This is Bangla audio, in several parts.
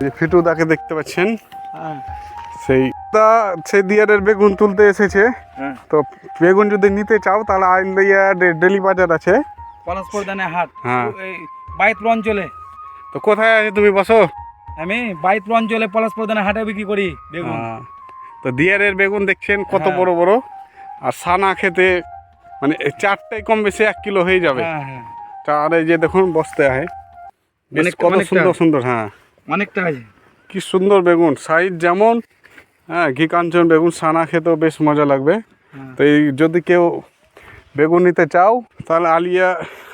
যে ফিটুদাকে দেখতে পাচ্ছেন, হ্যাঁ সেই দিয়ারের বেগুন তুলতে এসেছে। হ্যাঁ তো বেগুন যদি নিতে চাও তাহলে আইলিয়া ডেলি বাজার আছে, পলাশপ্রধানে হাট, হ্যাঁ। এই বাইতপুর অঞ্চলে। তো কোথায় আছে তুমি বসো? আমি বাইতপুর অঞ্চলে পলাশপ্রধানে হাটে বিক্রি করি বেগুন। তো দিয়ারের বেগুন দেখছেন কত হ্যাঁ। বড় বড়, আর সানা খেতে মানে চারটাই কম বেশি 1 কিলো হয়ে যাবে। হ্যাঁ হ্যাঁ আর এই যে দেখুন বস্তে আছে বেশ কত সুন্দর সুন্দর, হ্যাঁ অনেকটা আছে। কি সুন্দর বেগুন, সাইজ যেমন, হ্যাঁ ঘি কাঞ্চন বেগুন, সানা খেতেও বেশ মজা লাগবে। হ্যাঁ। তো এই যদি কেউ বেগুন নিতে চাও তাহলে আলিয়া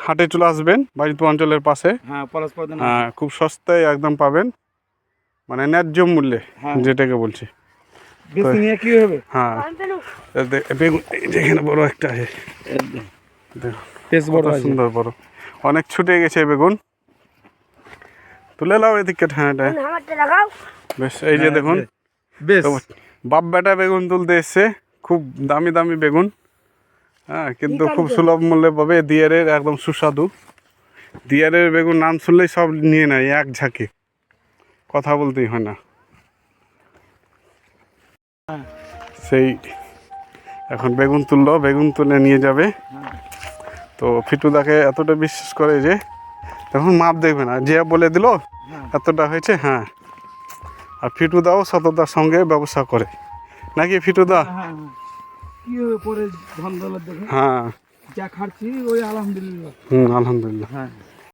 হাটে চলে আসবেন, বাড়িতে অঞ্চলের পাশে। হ্যাঁ পলাশপ্রধানে। হ্যাঁ খুব সস্তায় একদম পাবেন, মানে ন্যায্য মূল্যে, হ্যাঁ। যেটাকে বলছি। বেশি নিয়ে কি হবে? হ্যাঁ বেগুন যেখানে বড় একটা আছে, দেখুন বেশ বড় কত আছে। সুন্দর বড়, অনেক ছুটে গেছে বেগুন। তুলে নাও এদিকে, হ্যাঁ এটা বেশ। এই যে দেখুন বেশ তো বাপ বেটা বেগুন তুলতে এসছে, খুব দামি দামি বেগুন, হ্যাঁ কিন্তু খুব সুলভ মূল্যে পাবে। দিয়ারের একদম সুস্বাদু, দিয়ারের বেগুন নাম শুনলেই সব নিয়ে নেয় এক ঝাঁকে, কথা বলতেই হয় না। সেই এখন বেগুন তুললো, বেগুন তুলে নিয়ে যাবে। তো ফিটুদাকে এতটা বিশ্বাস করে যে তখন মাপ দেখবে না, যে বলে দিল এতটা হয়েছে, হ্যাঁ। আর ফিটুদাও সততার সঙ্গে ব্যবসা করে, নাকি ফিটুদা? হ্যাঁ হ্যাঁ কি হবে পরে ধন দৌলত দেখে, হ্যাঁ যা খাচ্ছি ওই আলহামদুলিল্লাহ। আলহামদুলিল্লাহ। হ্যাঁ